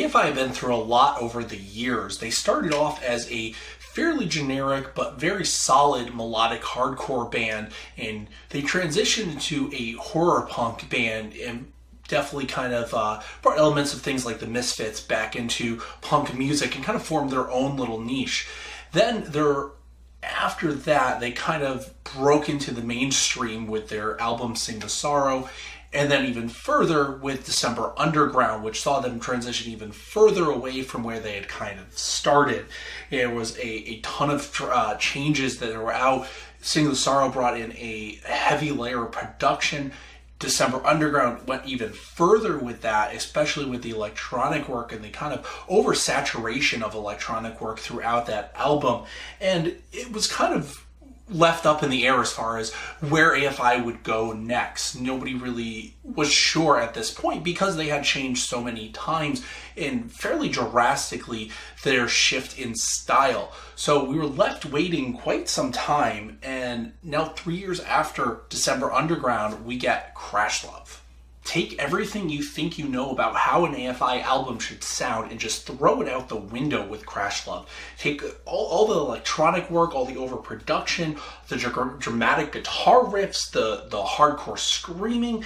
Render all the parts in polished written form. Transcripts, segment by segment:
AFI have been through a lot over the years. They started off as a fairly generic but very solid melodic hardcore band, and they transitioned into a horror punk band and definitely kind of brought elements of things like the Misfits back into punk music and kind of formed their own little niche. Then after that, they kind of broke into the mainstream with their album Sing the Sorrow, and then even further with December Underground, which saw them transition even further away from where they had kind of started. There was a ton of changes that were out. Sing the Sorrow brought in a heavy layer of production. December Underground went even further with that, especially with the electronic work and the kind of oversaturation of electronic work throughout that album. And it was kind of left up in the air as far as where AFI would go next. Nobody really was sure at this point because they had changed so many times and fairly drastically their shift in style. So we were left waiting quite some time, and now 3 years after December Underground, we get Crash Love. Take everything you think you know about how an AFI album should sound and just throw it out the window with Crash Love. Take all the electronic work, all the overproduction, the dramatic guitar riffs, the hardcore screaming,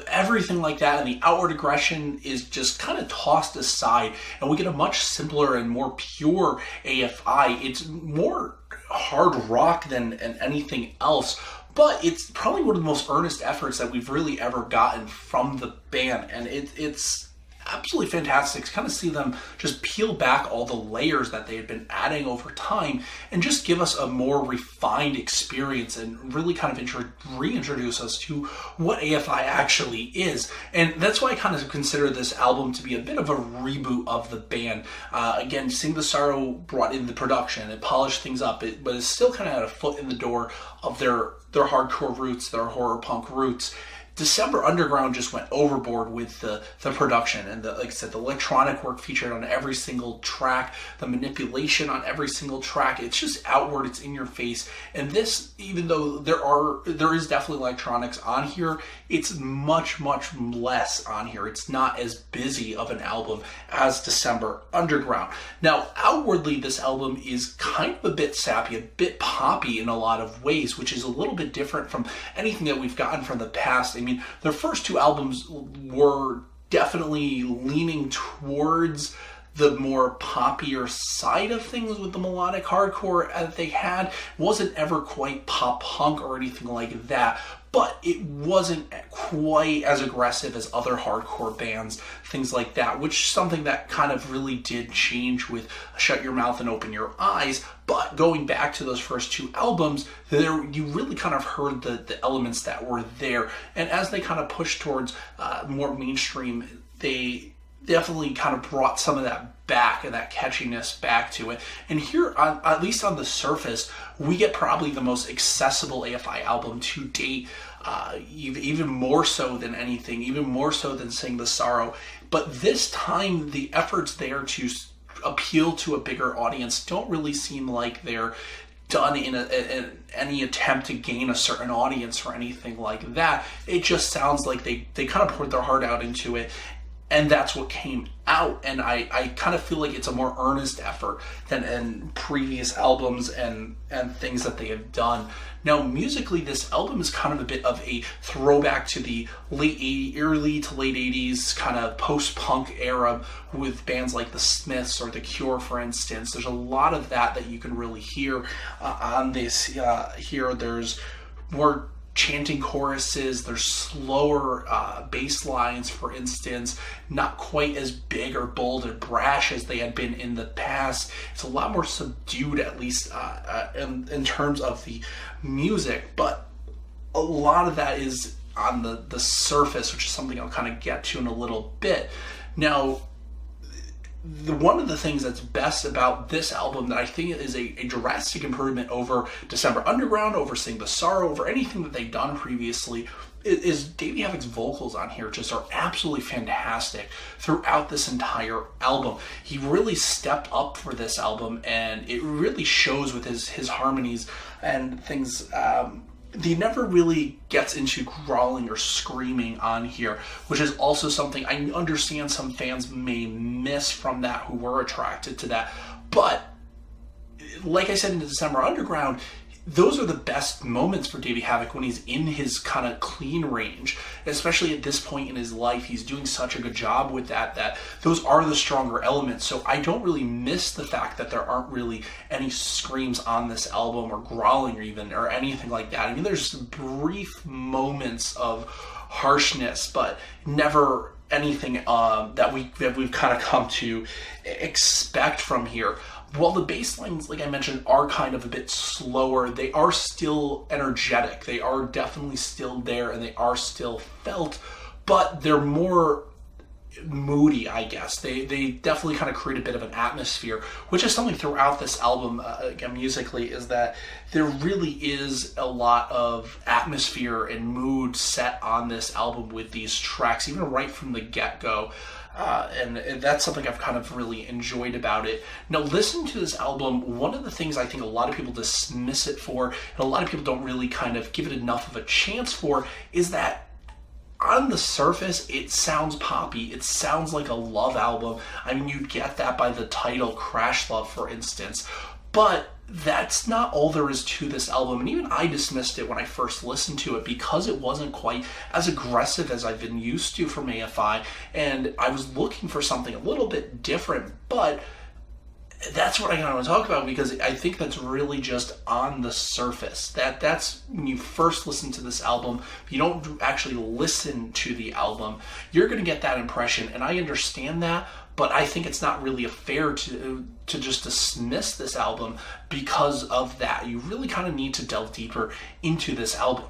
everything like that, and the outward aggression is just kind of tossed aside, and we get a much simpler and more pure AFI. It's more hard rock than anything else, but it's probably one of the most earnest efforts that we've really ever gotten from the band, and it's absolutely fantastic to kind of see them just peel back all the layers that they had been adding over time and just give us a more refined experience and really kind of reintroduce us to what AFI actually is. And that's why I kind of consider this album to be a bit of a reboot of the band. Again, Sing the Sorrow brought in the production, it polished things up, but it still kind of had a foot in the door of their hardcore roots, their horror punk roots. December Underground just went overboard with the production and like I said, the electronic work featured on every single track, the manipulation on every single track. It's just outward, it's in your face. And this, even though there is definitely electronics on here, it's much less on here. It's not as busy of an album as December Underground. Now, outwardly, this album is kind of a bit sappy, a bit poppy in a lot of ways, which is a little bit different from anything that we've gotten from the past. I mean, their first two albums were definitely leaning towards the more poppier side of things with the melodic hardcore that they had. It wasn't ever quite pop punk or anything like that, but it wasn't quite as aggressive as other hardcore bands, things like that, which is something that kind of really did change with Shut Your Mouth and Open Your Eyes. But going back to those first two albums, you really kind of heard the elements that were there. And as they kind of pushed towards more mainstream, they definitely kind of brought some of that back and that catchiness back to it. And here, at least on the surface, we get probably the most accessible AFI album to date, even more so than anything, even more so than Sing the Sorrow. But this time, the efforts there to appeal to a bigger audience don't really seem like they're done in any attempt to gain a certain audience or anything like that. It just sounds like they kind of poured their heart out into it, and that's what came out. And I kind of feel like it's a more earnest effort than in previous albums and things that they have done. Now, musically, this album is kind of a bit of a throwback to the early to late 80s kind of post-punk era with bands like the Smiths or the Cure, for instance. There's a lot of that you can really hear on this here. There's more chanting choruses, there's slower bass lines, for instance, not quite as big or bold or brash as they had been in the past. It's a lot more subdued, at least in terms of the music, but a lot of that is on the surface, which is something I'll kind of get to in a little bit. Now, one of the things that's best about this album that I think is a drastic improvement over December Underground, over Sing the Sorrow, over anything that they've done previously, is Davey Havok's vocals on here just are absolutely fantastic throughout this entire album. He really stepped up for this album, and it really shows with his harmonies and things he never really gets into growling or screaming on here, which is also something I understand some fans may miss from that who were attracted to that. But like I said in the December Underground, those are the best moments for Davey Havok when he's in his kind of clean range, especially at this point in his life. He's doing such a good job with that those are the stronger elements. So I don't really miss the fact that there aren't really any screams on this album, or growling, or anything like that. I mean, there's brief moments of harshness, but never anything that we've kind of come to expect from here. While the bass lines, like I mentioned, are kind of a bit slower, they are still energetic. They are definitely still there, and they are still felt, but they're more moody, I guess. They definitely kind of create a bit of an atmosphere, which is something throughout this album, again, musically, is that there really is a lot of atmosphere and mood set on this album with these tracks, even right from the get-go. And that's something I've kind of really enjoyed about it. Now, listening to this album, one of the things I think a lot of people dismiss it for, and a lot of people don't really kind of give it enough of a chance for, is that on the surface, it sounds poppy. It sounds like a love album. I mean, you get that by the title, Crash Love, for instance. But that's not all there is to this album. And even I dismissed it when I first listened to it because it wasn't quite as aggressive as I've been used to from AFI. And I was looking for something a little bit different. But that's what I kind of want to talk about, because I think that's really just on the surface. That's when you first listen to this album, if you don't actually listen to the album, you're going to get that impression. And I understand that, but I think it's not really fair to just dismiss this album because of that. You really kind of need to delve deeper into this album.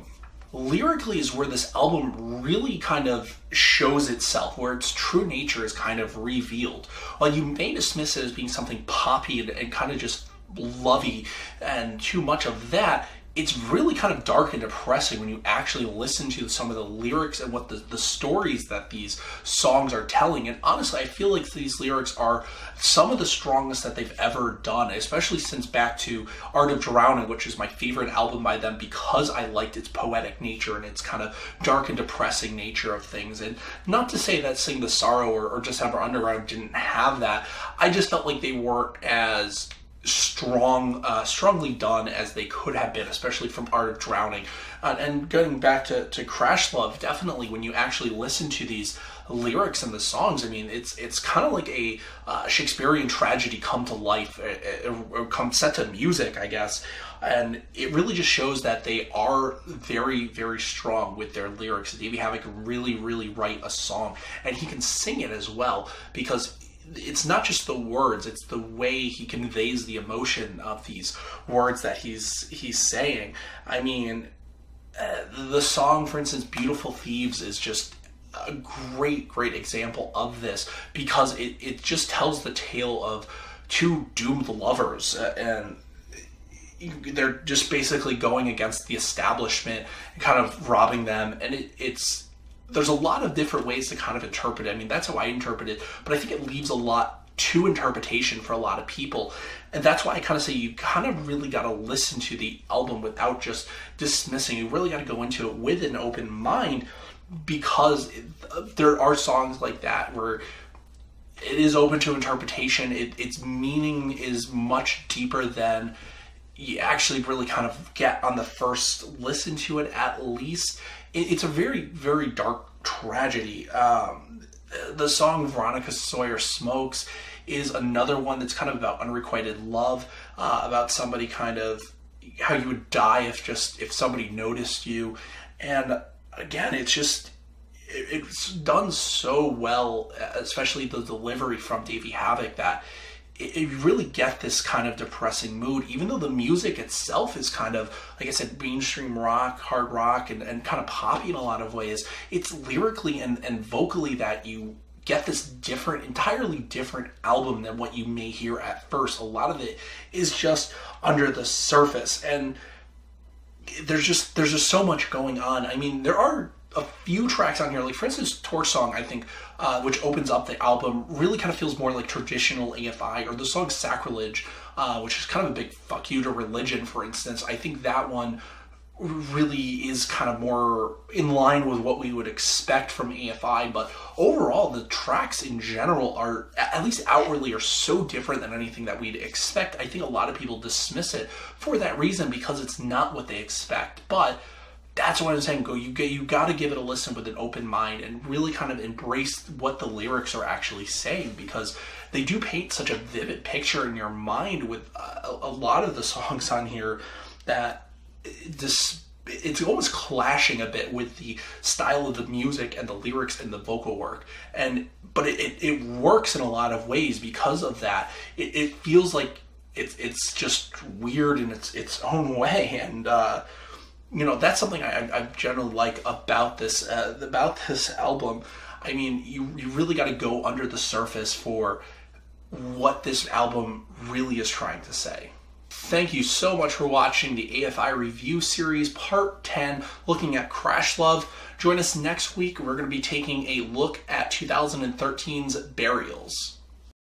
Lyrically is where this album really kind of shows itself, where its true nature is kind of revealed. While you may dismiss it as being something poppy and kind of just lovey and too much of that, it's really kind of dark and depressing when you actually listen to some of the lyrics and what the stories that these songs are telling. And honestly, I feel like these lyrics are some of the strongest that they've ever done, especially since back to Art of Drowning, which is my favorite album by them because I liked its poetic nature and its kind of dark and depressing nature of things. And not to say that Sing the Sorrow or December Underground didn't have that. I just felt like they weren't as strongly done as they could have been, especially from Art of Drowning. And going back to Crash Love, definitely when you actually listen to these lyrics and the songs, I mean, it's kind of like a Shakespearean tragedy come to life, or come set to music, I guess. And it really just shows that they are very, very strong with their lyrics. Davey Havok can really, really write a song, and he can sing it as well, because it's not just the words, it's the way he conveys the emotion of these words that he's saying. I mean, the song, for instance, Beautiful Thieves, is just a great example of this, because it just tells the tale of two doomed lovers, and they're just basically going against the establishment and kind of robbing them. And there's a lot of different ways to kind of interpret it. I mean, that's how I interpret it, but I think it leaves a lot to interpretation for a lot of people. And that's why I kind of say you kind of really got to listen to the album without just dismissing. You really got to go into it with an open mind, because there are songs like that where it is open to interpretation. Its meaning is much deeper than you actually really kind of get on the first listen to it, at least. It's a very, very dark tragedy. The song Veronica Sawyer Smokes is another one that's kind of about unrequited love, about somebody kind of how you would die if somebody noticed you. And again, it's done so well, especially the delivery from Davey Havok, that you really get this kind of depressing mood, even though the music itself is kind of, like I said, mainstream rock, hard rock, and kind of poppy in a lot of ways. It's lyrically and vocally that you get this entirely different album than what you may hear at first. A lot of it is just under the surface, and there's just so much going on. I mean, there are a few tracks on here, like for instance, Torch Song, I think, which opens up the album, really kind of feels more like traditional AFI, or the song Sacrilege, which is kind of a big fuck you to religion, for instance. I think that one really is kind of more in line with what we would expect from AFI, but overall the tracks in general are, at least outwardly, are so different than anything that we'd expect. I think a lot of people dismiss it for that reason, because it's not what they expect. But that's what I'm saying. You got to give it a listen with an open mind and really kind of embrace what the lyrics are actually saying, because they do paint such a vivid picture in your mind with a lot of the songs on here that it's almost clashing a bit with the style of the music and the lyrics and the vocal work. But it works in a lot of ways because of that. It feels like it's just weird in its own way, and that's something I generally like about this album. I mean, you really got to go under the surface for what this album really is trying to say. Thank you so much for watching the AFI review series part 10, looking at Crash Love. Join us next week. We're going to be taking a look at 2013's Burials.